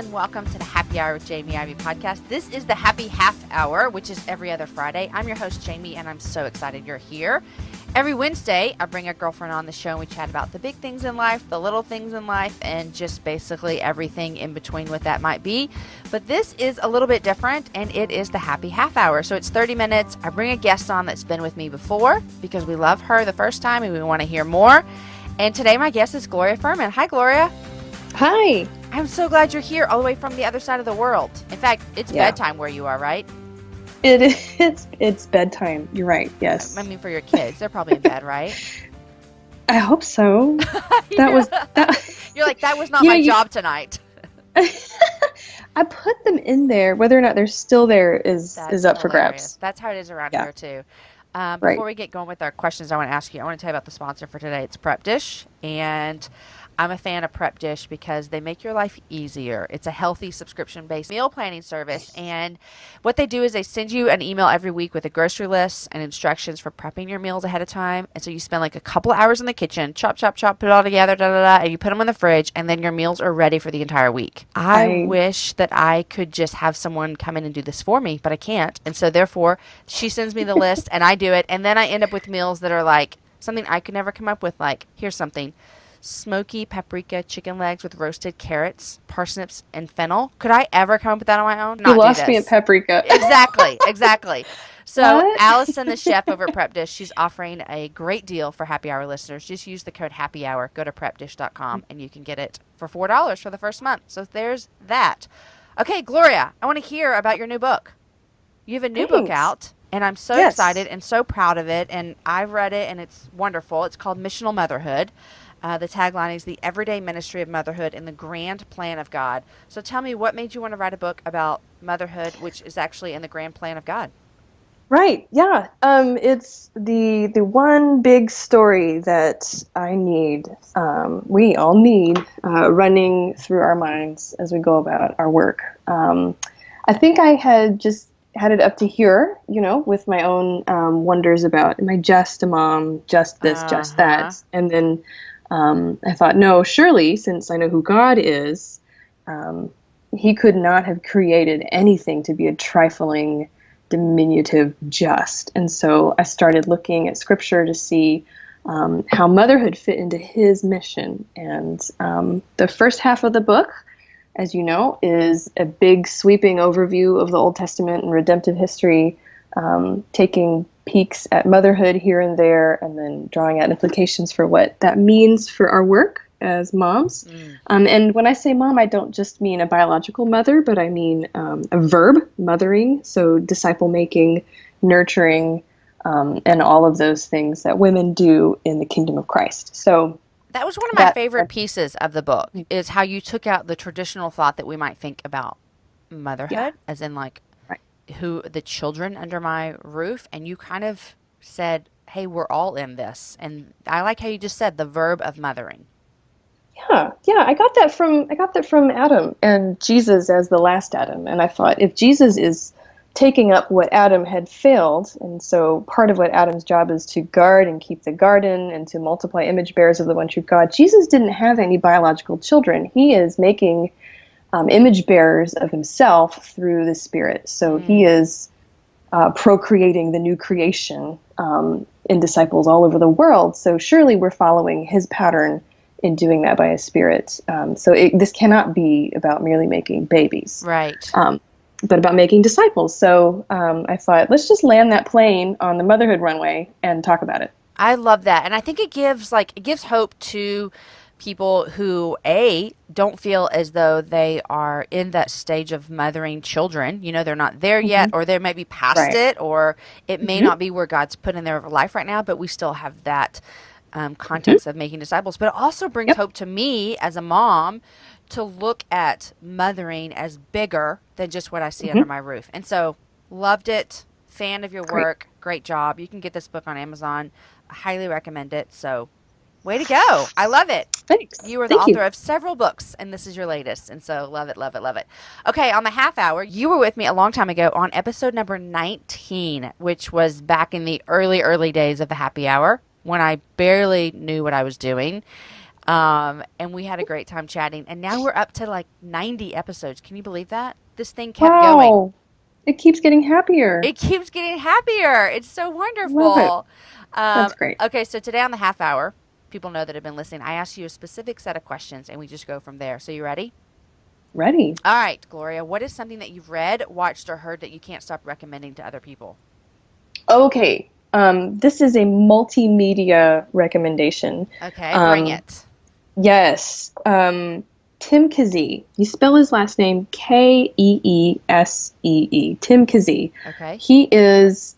and welcome to the Happy Hour with Jamie Ivey podcast. This is the Happy Half Hour, which is every other Friday. I'm your host, Jamie, and I'm so excited you're here. Every Wednesday, I bring a girlfriend on the show and we chat about the big things in life, the little things in life, and just basically everything in between what that might be. But this is a little bit different, and it is the Happy Half Hour. So it's 30 minutes. I bring a guest on that's been with me before because we love her the first time and we want to hear more. And today my guest is Gloria Furman. Hi, Gloria. Hi. I'm so glad you're here all the way from the other side of the world. In fact, it's bedtime where you are, right? It is. It's bedtime. You're right. Yes. I mean, for your kids, they're probably in bed, right? I hope so. You're like, that was not my job tonight. I put them in there. Whether or not they're still there is up for grabs. That's how it is around here, too. Before we get going with our questions I want to ask you, I want to tell you about the sponsor for today. It's Prep Dish, and I'm a fan of Prep Dish because they make your life easier. It's a healthy subscription-based meal planning service, and what they do is they send you an email every week with a grocery list and instructions for prepping your meals ahead of time. And so you spend like a couple hours in the kitchen, chop, chop, chop, put it all together, and you put them in the fridge, and then your meals are ready for the entire week. I wish that I could just have someone come in and do this for me, but I can't. And so therefore, she sends me the list, and I do it, and then I end up with meals that are like something I could never come up with, like, here's something. Smoky paprika chicken legs with roasted carrots, parsnips, and fennel. Could I ever come up with that on my own? You lost me at paprika. Exactly. So what? Allison, the chef over at Prep Dish, she's offering a great deal for Happy Hour listeners. Just use the code Happy Hour. Go to prepdish.com and you can get it for $4 for the first month. So there's that. Okay, Gloria, I want to hear about your new book. You have a new book out, and I'm so excited and so proud of it. And I've read it, and it's wonderful. It's called Missional Motherhood. The tagline is the everyday ministry of motherhood in the grand plan of God. So tell me, what made you want to write a book about motherhood, which is actually in the grand plan of God? Right. Yeah. It's the one big story that I need, we all need, running through our minds as we go about our work. I think I had just had it up to here, with my own wonders about, am I just a mom, just this, just that? And then I thought, no, surely, since I know who God is, he could not have created anything to be a trifling, diminutive just. And so I started looking at scripture to see how motherhood fit into his mission. And the first half of the book, as you know, is a big sweeping overview of the Old Testament and redemptive history, taking peeks at motherhood here and there, and then drawing out implications for what that means for our work as moms. And when I say mom, I don't just mean a biological mother, but I mean a verb, mothering, so disciple making, nurturing, and all of those things that women do in the kingdom of Christ. So that was one of my favorite pieces of the book, is how you took out the traditional thought that we might think about motherhood, as in like who the children under my roof, and you kind of said, hey, we're all in this. And I like how you just said the verb of mothering. Yeah, I got that from Adam and Jesus as the last Adam. And I thought, if Jesus is taking up what Adam had failed, and so part of what Adam's job is to guard and keep the garden and to multiply image bearers of the one true God, Jesus didn't have any biological children. He is making image bearers of himself through the Spirit. So he is procreating the new creation in disciples all over the world. So surely we're following his pattern in doing that by his Spirit. So this cannot be about merely making babies. Right. But about making disciples. So I thought, let's just land that plane on the motherhood runway and talk about it. I love that. And I think it gives hope to people who, don't feel as though they are in that stage of mothering children. They're not there yet, or they may be past it, or it may not be where God's put in their life right now, but we still have that context of making disciples. But it also brings hope to me as a mom to look at mothering as bigger than just what I see under my roof. And so loved it. Fan of your work. Great job. You can get this book on Amazon. I highly recommend it. So way to go. I love it. Thanks. You are the author of several books, and this is your latest. And so love it, love it, love it. Okay, on the half hour, you were with me a long time ago on episode number 19, which was back in the early days of the Happy Hour when I barely knew what I was doing. And we had a great time chatting. And now we're up to like 90 episodes. Can you believe that? This thing kept going. Wow. It keeps getting happier. It keeps getting happier. It's so Love it. wonderful. That's great. Okay, so today on the half hour, people know that have been listening. I ask you a specific set of questions, and we just go from there. So you ready? Ready. All right, Gloria. What is something that you've read, watched, or heard that you can't stop recommending to other people? Okay. This is a multimedia recommendation. Okay, bring it. Yes. Tim Kazee. You spell his last name Keesee. Tim Kazee. Okay. He is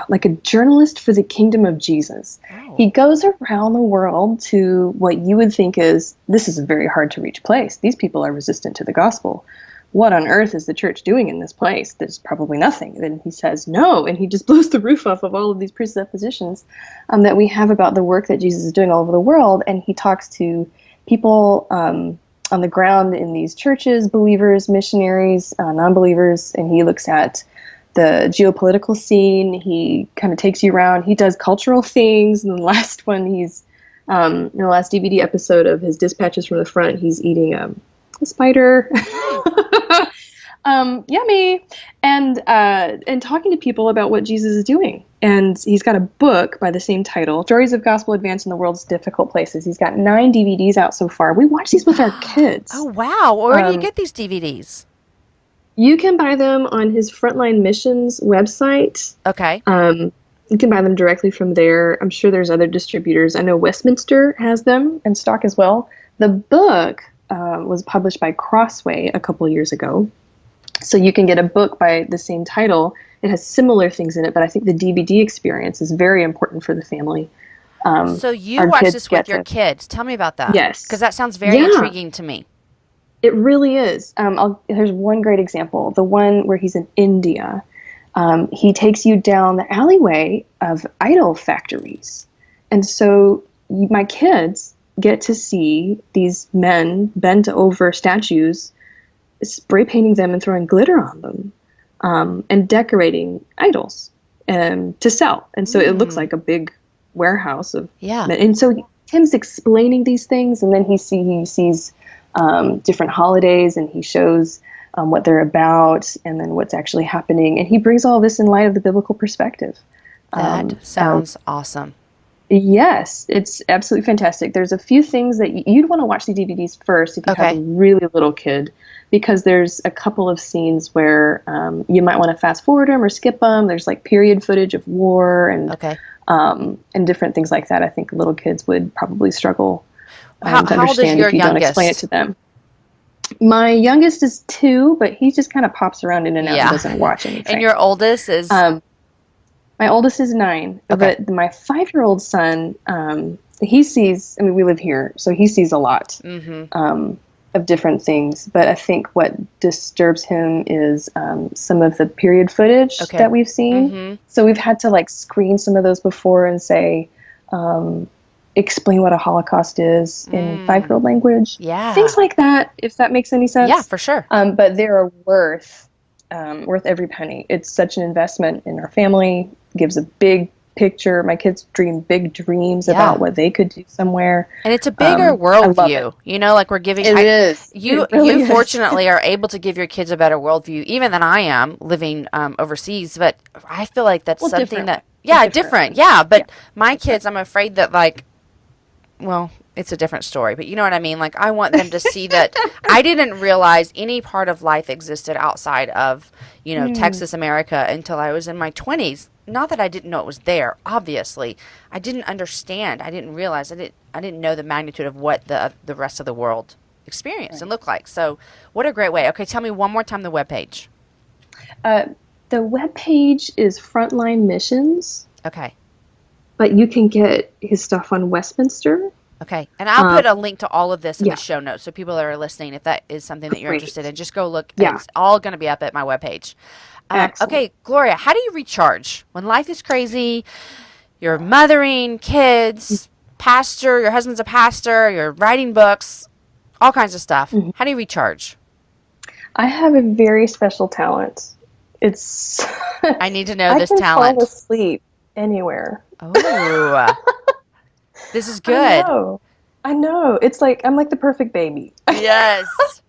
like a journalist for the Kingdom of Jesus. Oh. He goes around the world to what you would think is, this is a very hard to reach place. These people are resistant to the gospel. What on earth is the church doing in this place? There's probably nothing. And then he says no, and he just blows the roof off of all of these presuppositions that we have about the work that Jesus is doing all over the world. And he talks to people on the ground in these churches, believers, missionaries, non-believers, and he looks at the geopolitical scene. He kind of takes you around. He does cultural things. And the last one, he's in the last DVD episode of his Dispatches from the Front, he's eating a spider. Yummy. And talking to people about what Jesus is doing. And he's got a book by the same title, Stories of Gospel Advance in the World's Difficult Places. He's got 9 DVDs out so far. We watch these with our kids. Oh, wow. Where do you get these DVDs? You can buy them on his Frontline Missions website. Okay. You can buy them directly from there. I'm sure there's other distributors. I know Westminster has them in stock as well. The book was published by Crossway a couple of years ago. So you can get a book by the same title. It has similar things in it, but I think the DVD experience is very important for the family. So you watch this with your kids. Tell me about that. Yes. Because that sounds very intriguing to me. It really is. There's one great example. The one where he's in India. He takes you down the alleyway of idol factories. And so my kids get to see these men bent over statues, spray painting them and throwing glitter on them, and decorating idols to sell. And so it looks like a big warehouse of and so Tim's explaining these things, and then he sees different holidays, and he shows what they're about, and then what's actually happening, and he brings all this in light of the biblical perspective. That sounds awesome. Yes, it's absolutely fantastic. There's a few things that you'd want to watch the DVDs first if you have a really little kid, because there's a couple of scenes where you might want to fast forward them or skip them. There's like period footage of war and different things like that. I think little kids would probably struggle to understand if you don't explain it to them. My youngest is 2, but he just kind of pops around in and out and doesn't watch anything. And your oldest is? My oldest is 9, but my 5-year-old son, he sees, I mean, we live here, so he sees a lot of different things, but I think what disturbs him is some of the period footage that we've seen. So we've had to like screen some of those before and say, explain what a Holocaust is in 5-year-old language. Yeah. Things like that, if that makes any sense. Yeah, for sure. But they're worth every penny. It's such an investment in our family. Gives a big picture. My kids dream big dreams about what they could do somewhere. And it's a bigger worldview. You know, like we're giving. It is. You fortunately are able to give your kids a better worldview, even than I am living overseas. But I feel like that's something different. Different. Yeah, but my kids, I'm afraid that it's a different story, but you know what I mean? Like, I want them to see that I didn't realize any part of life existed outside of, Texas, America until I was in my 20s. Not that I didn't know it was there, obviously. I didn't understand. I didn't realize. I didn't know the magnitude of what the rest of the world experienced and looked like. So what a great way. Okay, tell me one more time the webpage. The webpage is Frontline Missions. Okay. But you can get his stuff on Westminster. Okay. And I'll put a link to all of this in the show notes. So people that are listening, if that is something that you're interested in, just go look. Yeah. It's all going to be up at my webpage. Okay, Gloria, how do you recharge when life is crazy? You're mothering kids, pastor, your husband's a pastor, you're writing books, all kinds of stuff. How do you recharge? I have a very special talent. It's I need to know this talent. I can fall asleep anywhere. Oh. This is I good. know. I know. It's like I'm like the perfect baby. Yes.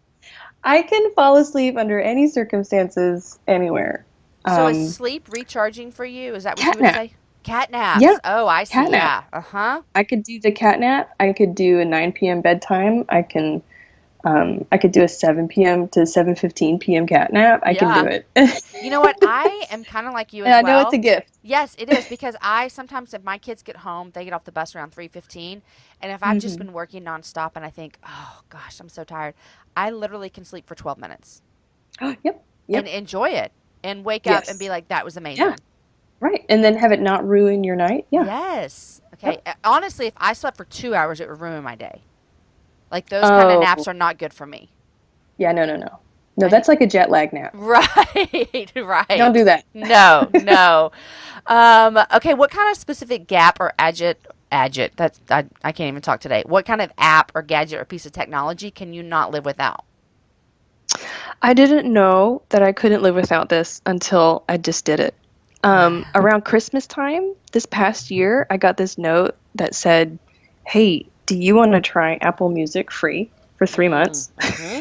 I can fall asleep under any circumstances, anywhere. So is Um, sleep recharging for you? Is that what you cat would nap. say? Cat Yeah, naps. Oh, I see. cat nap. Yeah. Uh-huh. I could do the cat nap. I could do a 9 p.m. bedtime. I could do a 7 p.m. to 7:15 p.m. cat nap. I can do Yeah. it. You know what? I am kind of like you And as I know it's a well. gift. Yes, it is because I sometimes if my kids get home, they get off the bus around 3:15, and if I've just Hmm. been working nonstop and I think, "Oh gosh, I'm so tired." I literally can sleep for 12 minutes Yep. and Yep. enjoy it and wake up and be Yes. like, "That was Yeah. amazing." Right. And then have it not ruin your night. Yeah. Yes. Okay. Yep. Honestly, if I slept for 2 hours, it would ruin my day. Like those kind of naps Oh, are not good for me. yeah. No, no, no. No, I need that's like a jet lag nap. right, Don't right. do that. No, no. Okay, what kind of specific gap or gadget that's I can't even talk today. What kind of app or gadget or piece of technology can you not live without? I didn't know that I couldn't live without this until I just did it. Around Christmas time this past year, I got this note that said, "Hey, do you want to try Apple Music free for 3 months?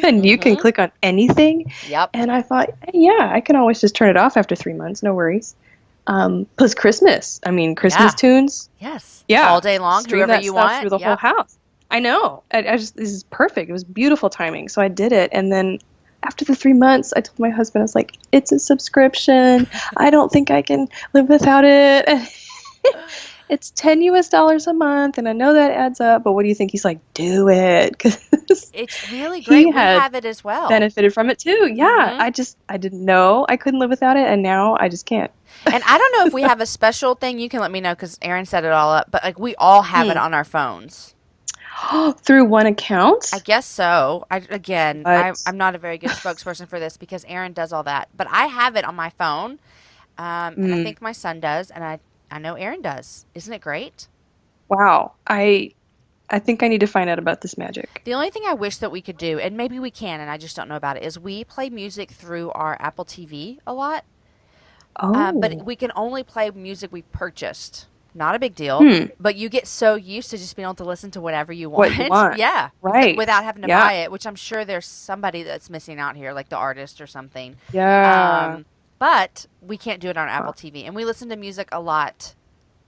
And you can Mm-hmm. click on anything." Yep. And I thought, "Hey, yeah, I can always just turn it off after 3 months, no worries." Plus Christmas. I mean, Christmas Yeah. tunes. Yes. All Yeah, day long, stream whoever that you stuff want. through the whole Yep. house. I know. I just this is perfect. It was beautiful timing. So I did it, and then after the 3 months, I told my husband, I was like, "It's a subscription. I don't think I can live without it." It's $10 a month, and I know that adds up. But what do you think? He's like, "Do it," because It's really he great. We had have it as well. benefited from it too. Yeah, Mm-hmm. I didn't know I couldn't live without it, and now I just can't. And I don't know if we have a special thing. You can let me know because Aaron set it all up. But like we all have it Hmm. on our phones. Through one I account, guess so. I'm but not a very good spokesperson for this because Aaron does all that, but I have it on my phone, and I mm, think my son does, and I know Aaron does. Isn't it great? wow, I think I need to find out about this magic. The only thing I wish that we could do, and maybe we can, and I just don't know about it, is we play music through our Apple TV a lot, but Oh, we can only play music we've purchased. Not a big deal, hmm. but you get so used to just being able to listen to whatever you What you want. want. Yeah, Right. without having to Yeah. buy it, which I'm sure there's somebody that's missing out here, like the artist or something. Yeah. Um, but we can't do it on Huh. Apple TV, and we listen to music a lot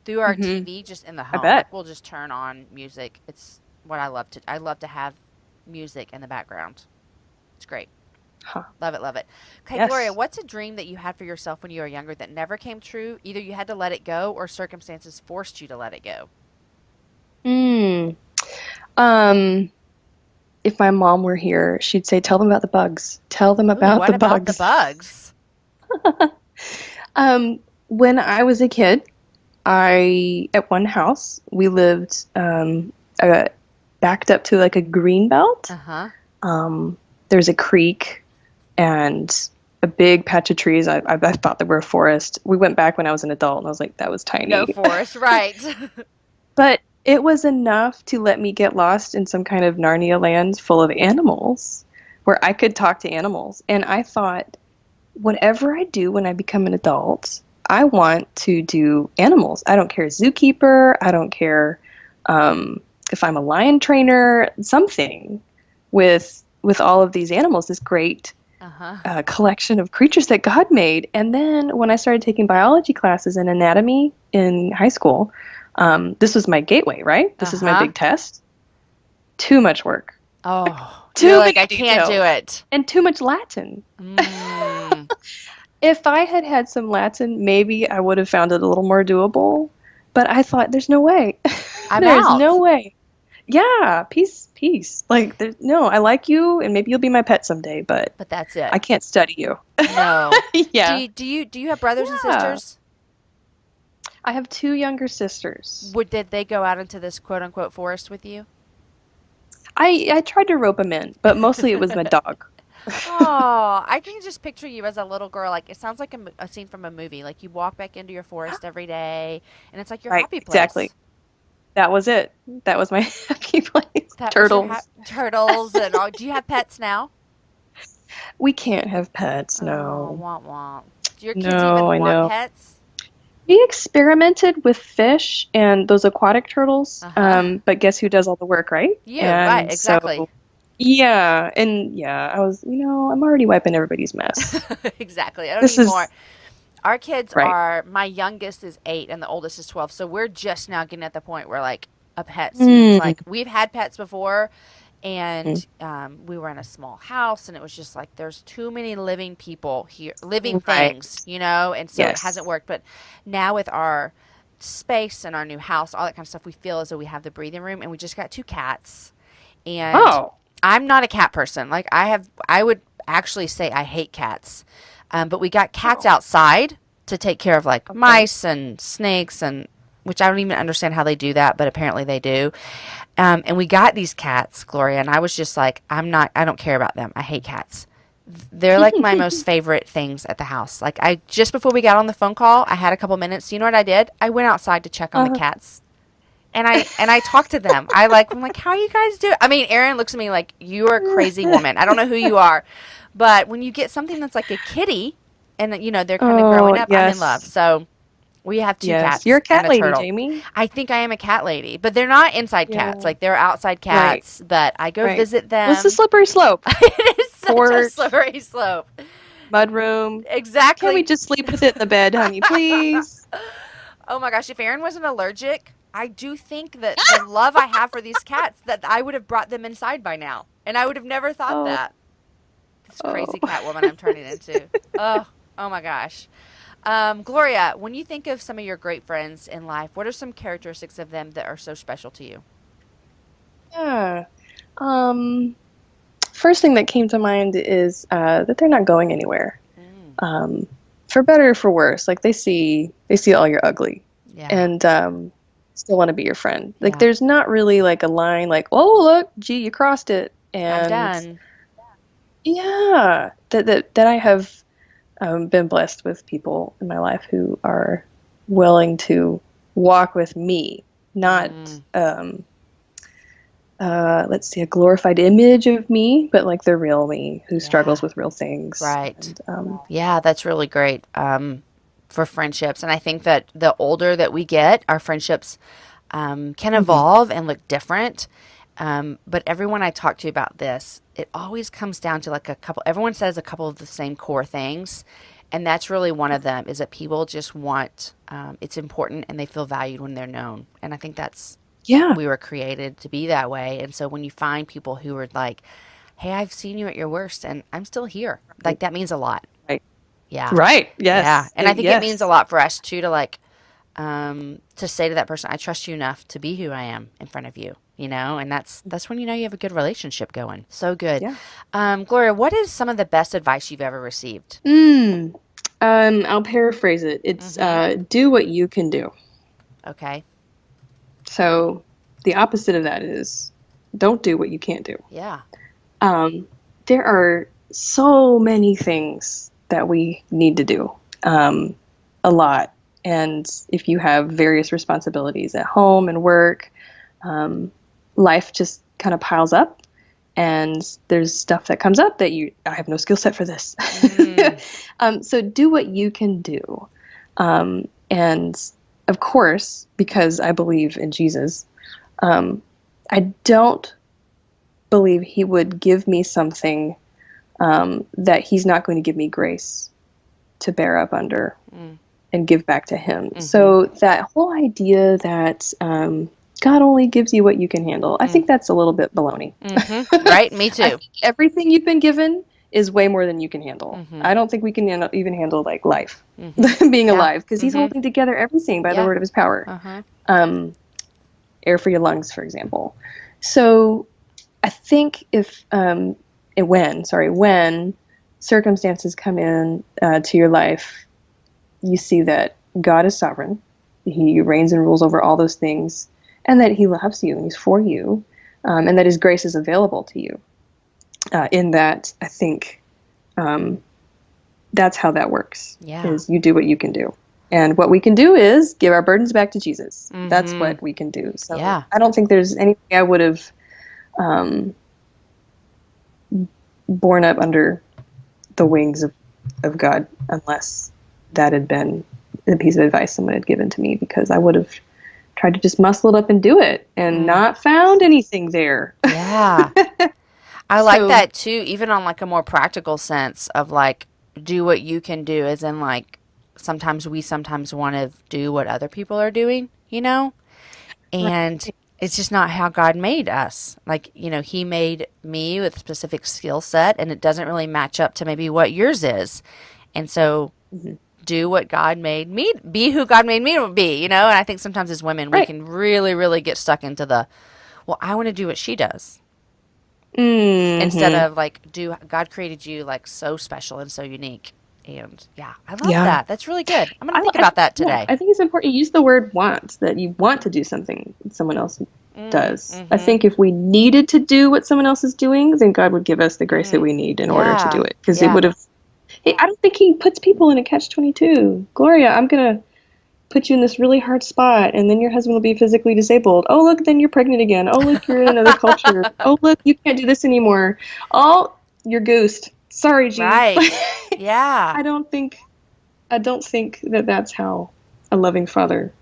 through our Hmm. TV, just in the I home. bet. Like we'll just turn on music. It's what I love to. I love to have music in the background. It's great. Huh. Love it, love it. Okay, Gloria, Yes. what's a dream that you had for yourself when you were younger that never came true? Either you had to let it go, or circumstances forced you to let it go. Hmm. Um, if my mom were here, she'd say, "Tell them about the bugs. Tell them Ooh, about what the about the bugs." bugs? When I was a kid, I at one house we lived backed up to like a green belt. Uh huh. There's a creek and a big patch of trees. I thought they were a forest. We went back when I was an adult, and I was like, that was No tiny. forest, right? But it was enough to let me get lost in some kind of Narnia land full of animals where I could talk to animals. And I thought, whatever I do when I become an adult, I want to do animals. I don't care zookeeper. I don't care if I'm a lion trainer, something with all of these animals, this great Uh huh. collection of creatures that God made. And then when I started taking biology classes and anatomy in high school, this was my gateway, right? Uh This is my huh. big test. Too much work, Oh, you're too like, many I can't do details, it. and too much Latin. Mm, If I had had some Latin, maybe I would have found it a little more doable. But I thought, there's no way. I'm There's no out. way. Yeah, peace, peace. Like, there's no, I like you, and maybe you'll be my pet someday, but But that's it. I can't study you. No. Yeah. Do you have brothers and Yeah. sisters? I have two younger sisters. Did they go out into this quote unquote forest with you? I tried to rope them in, but mostly it was my dog. Oh, I can just picture you as a little girl. Like it sounds like a scene from a movie. Like you walk back into your forest every day, and it's like your Right, happy exactly. place. That was it. That was my happy place. That was your Turtles. turtles and all. Do you have pets now? We can't have pets, Oh, no. womp womp. Do your kids No, even I want know. pets? We experimented with fish and those aquatic turtles, Uh-huh. but guess who does all the work, right? You, right, And exactly. so, yeah, and yeah, I was, I'm already wiping everybody's mess. Exactly. I don't This need more. is Our kids right. are, my youngest is 8 and the oldest is 12. So we're just now getting at the point where like a pet seems Mm, like we've had pets before, and we were in a small house, and it was just like there's too many living people here, living right. things, and so it hasn't Yes. worked. But now with our space and our new house, all that kind of stuff, we feel as though we have the breathing room, and we just got 2 cats. And Oh. I'm not a cat person. Like I would actually say I hate cats. But we got cats Oh. outside to take care of like Okay. mice and snakes, and which I don't even understand how they do that, but apparently they do. And we got these cats, Gloria, and I was just like, I don't care about them. I hate cats. They're like my most favorite things at the house. Like I just before we got on the phone call, I had a couple minutes. You know what I did? I went outside to check on the Uh, cats. And I talked to them. I'm like, how are you guys doing? I mean, Aaron looks at me like you are a crazy woman. I don't know who you are, but when you get something that's like a kitty, and they're kind of oh, growing up, I'm in love. yes. So we have two Yes. You're cats a and cat a lady, turtle. Jamie. I think I am a cat lady, but they're not inside cats. Yeah. Like they're outside Right. cats. But I go Right. visit Well, it's a them. slippery slope. It is such a Porch, slippery slope. mudroom. Can we Exactly. just sleep with it in the bed, honey, please? Oh my gosh, if Aaron wasn't allergic, I do think that the love I have for these cats, that I would have brought them inside by now. And I would have never thought Oh, that. This oh. crazy cat woman I'm turning into. Oh, oh my gosh. Gloria, when you think of some of your great friends in life, what are some characteristics of them that are so special to you? Yeah. Um, First thing that came to mind is that they're not going anywhere. Mm, Um, for better or for worse, like they see all your ugly, yeah, and still want to be your friend. Like yeah. there's not really like a line like, oh look, gee, you crossed it, I'm and done. yeah, that I have been blessed with people in my life who are willing to walk with me, not Mm, let's see, a glorified image of me, but like the real me who struggles yeah, with real things. right. And Yeah, that's really great for friendships. And I think that the older that we get, our friendships can mhm. evolve and look different. But everyone I talk to about this, it always comes down to like a couple, everyone says a couple of the same core things. And that's really one of them is that people just want, it's important and they feel valued when they're known. And I think that's, Yeah, we were created to be that way. And so when you find people who are like, hey, I've seen you at your worst and I'm still here, like right, that means a lot. right, Yeah. right. Yeah. Yes, And I think it means a yes, lot for us too to like, to say to that person, I trust you enough to be who I am in front of you, and that's when you have a good relationship going. So good. yeah. Gloria, what is some of the best advice you've ever received? Mm. I'll paraphrase it. It's Mm-hmm. do what you can do. Okay. So the opposite of that is don't do what you can't do. Yeah. Um, there are so many things that we need to do, a lot. And if you have various responsibilities at home and work, um, life just kind of piles up. And there's stuff that comes up that I have no skill set for this. Mm, So do what you can do. And of course, because I believe in Jesus, um, I don't believe he would give me something that he's not going to give me grace to bear up under mm, and give back to him. mm-hmm. So that whole idea that God only gives you what you can handle, I Mm, think that's a little bit baloney. mm-hmm. Right? Me I too. think everything you've been given is way more than you can handle. Mm-hmm. I don't think we can even handle like life, Mm-hmm. being Yeah. alive, because he's Mm-hmm. holding together everything by the Yeah. word of his power. Uh-huh. Um, Air for your lungs, for example. So I think when circumstances come in to your life, you see that God is sovereign. He reigns and rules over all those things, and that he loves you and he's for you, and that his grace is available to you. In that, I think that's how that works, Yeah. is you do what you can do. And what we can do is give our burdens back to Jesus. That's Mm-hmm. what we can do. So Yeah. I don't think there's anything I would have um, borne up under the wings of God unless that had been the piece of advice someone had given to me, because I would have tried to just muscle it up and do it and not found anything there. Yeah. I like that too, even on like a more practical sense of like, do what you can do, as in like, sometimes we sometimes want to do what other people are doing, and Right. it's just not how God made us. Like, he made me with a specific skill set, and it doesn't really match up to maybe what yours is. And so Mm-hmm. do what God made me, be who God made me to be, And I think sometimes as women, we Right. can really, really get stuck into well, I want to do what she does. Instead Mm-hmm. of like, God created you like so special and so unique. And yeah, I love Yeah. that. That's really good. I'm going to think about that today. I think it's important. You use the word want, that you want to do something someone else does. I think if we needed to do what someone else is doing, then God would give us the grace that we need in order to do Yeah. it. Because it Yeah. would have, hey, I don't think he puts people in a catch-22. Gloria, I'm going to put you in this really hard spot, and then your husband will be physically disabled. Oh, look, then you're pregnant again. Oh, look, you're in another culture. Oh, look, you can't do this anymore. Oh, you're goosed. Sorry, G. Right. Yeah. I don't think that that's how a loving father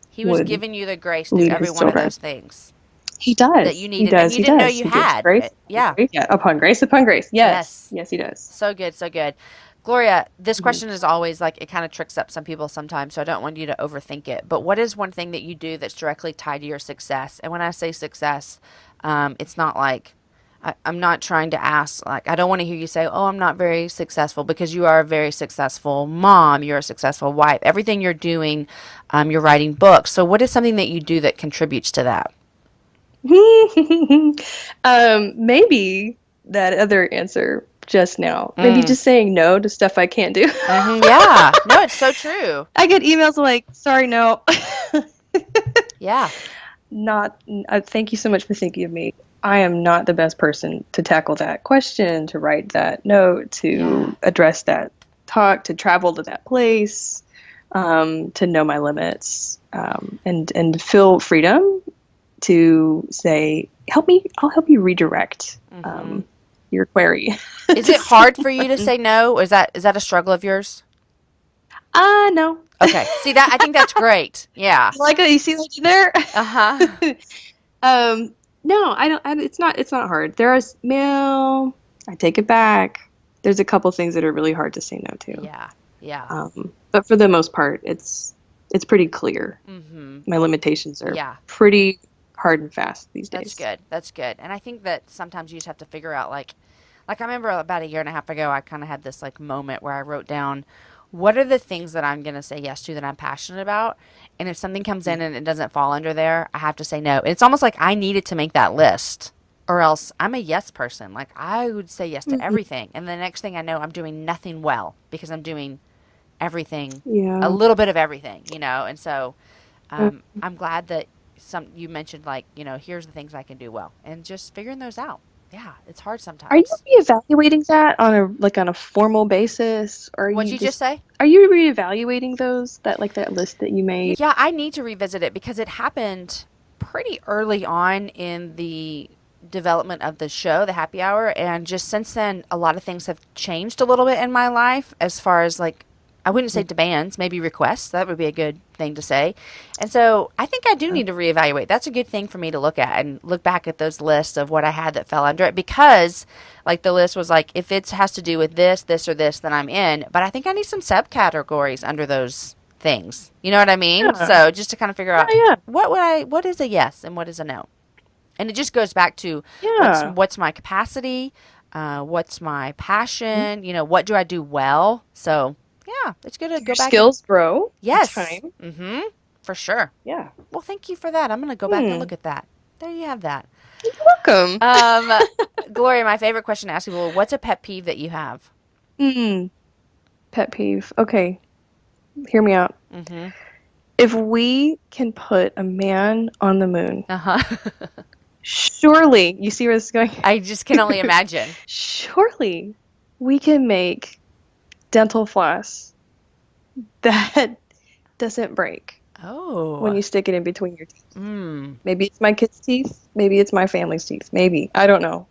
He was would giving you the grace through lead every his one of children. those things He that you does. He needed and does. you He didn't know does. you He gives had. grace. Yeah. Yeah, upon grace, upon grace. Yes. Yes. Yes, he does. So good, so good. Gloria, this Mhm. question is always like, it kind of tricks up some people sometimes, so I don't want you to overthink it. But what is one thing that you do that's directly tied to your success? And when I say success, it's not like, I'm not trying to ask, like, I don't want to hear you say, oh, I'm not very successful, because you are a very successful mom, you're a successful wife. Everything you're doing, you're writing books. So what is something that you do that contributes to that? Maybe that other answer just now. Maybe Mm. just saying no to stuff I can't do. Yeah. No, it's so true. I get emails like, sorry, no. Yeah. Not, thank you so much for thinking of me. I am not the best person to tackle that question, to write that note, to address that talk, to travel to that place, to know my limits, and feel freedom to say, help me, I'll help you redirect your query. Is it hard for you to say no? Is that a struggle of yours? No. Okay. See that? I think that's great. Yeah. Like you see what you there? Uh-huh. No, I don't. It's not hard. I take it back. There's a couple things that are really hard to say no to. Yeah. Yeah. But for the most part, it's pretty clear. My limitations are pretty hard and fast these days. That's good. That's good. And I think that sometimes you just have to figure out like I remember about a year and a half ago, I kind of had this like moment where I wrote down, what are the things that I'm going to say yes to that I'm passionate about? And if something comes in and it doesn't fall under there, I have to say no. It's almost like I needed to make that list, or else I'm a yes person. Like I would say yes to everything. And the next thing I know, I'm doing nothing well because I'm doing everything, a little bit of everything, And so I'm glad that you mentioned like, here's the things I can do well, and just figuring those out. Yeah, it's hard Are you sometimes. reevaluating that on a formal basis, or What'd you just say? are you reevaluating that list that you made? Yeah, I need to revisit it because it happened pretty early on in the development of the show, the happy hour, and just since then a lot of things have changed a little bit in my life, as far as like, I wouldn't say demands, maybe requests. That would be a good thing to say. And so I think I do need to reevaluate. That's a good thing for me to look at and look back at those lists of what I had that fell under it, because like the list was like, if it has to do with this, this, or this, then I'm in. But I think I need some subcategories under those things. You know what I mean? Yeah. So just to kind of figure out Yeah. what is a yes and what is a no. And it just goes back to what's my capacity, what's my passion, what do I do well? So yeah, it's good to go back. Skills grow. Yes. Time. Mm-hmm. For sure. Yeah. Well, thank you for that. I'm going to go back and look at that. There you have that. You're welcome. Gloria, my favorite question to ask people, what's a pet peeve that you have? Pet peeve. Okay. Hear me out. Mm-hmm. If we can put a man on the moon, Uh-huh. surely, you see where this is going? I just can only imagine. Surely we can make dental floss that doesn't break Oh. when you stick it in between your teeth. Mm. Maybe it's my kids' teeth. Maybe it's my family's teeth. Maybe. I don't know.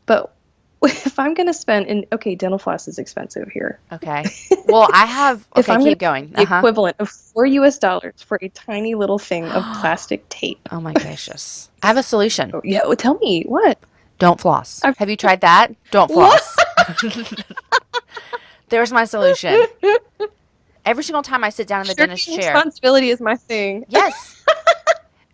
But if I'm going to spend, and okay, dental floss is expensive here. Okay. Well, I have, If okay, I'm keep gonna going. the equivalent of $4 for a tiny little thing of plastic tape. Oh my gracious. I have a solution. Oh, yeah, well, tell me what? Don't floss. I've- Have you tried that? Don't floss. There's my solution. Every single time I sit down in the dentist chair. Responsibility is my thing. Yes.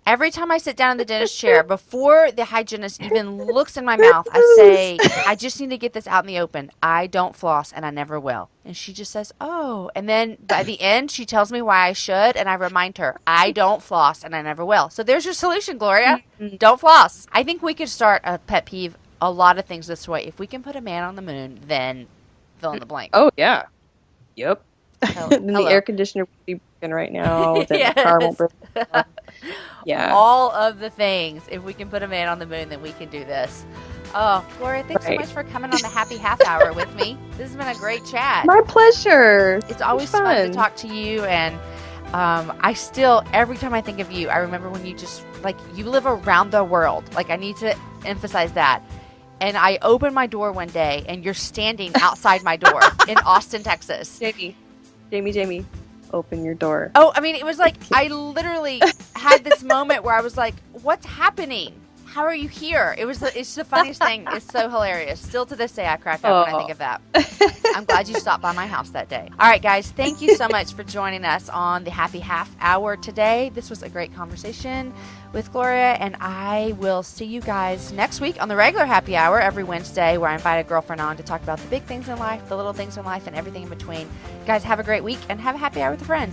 Every time I sit down in the dentist chair, before the hygienist even looks in my mouth, I say, I just need to get this out in the open. I don't floss, and I never will. And she just says, oh. And then by the end, she tells me why I should, and I remind her, I don't floss, and I never will. So there's your solution, Gloria. Don't floss. I think we could start a pet peeve, a lot of things this way. If we can put a man on the moon, then fill in the blank. Oh, yeah. Yep. Hello. And the air conditioner would be broken right now. Yes. The car won't break. Yeah. All of the things. If we can put a man on the moon, then we can do this. Oh, Gloria, thanks so much for coming on the Happy Half Hour with me. This has been a great chat. My pleasure. It's always fun to talk to you. And I still, every time I think of you, I remember when you just, like, you live around the world. Like, I need to emphasize that. And I opened my door one day, and you're standing outside my door in Austin, Texas. Jamie, open your door. Oh, I mean, it was like, I literally had this moment where I was like, what's happening? How are you here? It's the funniest thing. It's so hilarious. Still to this day, I crack up when I think of that. I'm glad you stopped by my house that day. All right, guys, thank you so much for joining us on the Happy Half Hour today. This was a great conversation with Gloria, and I will see you guys next week on the regular Happy Hour every Wednesday, where I invite a girlfriend on to talk about the big things in life, the little things in life, and everything in between. Guys, have a great week, and have a happy hour with a friend.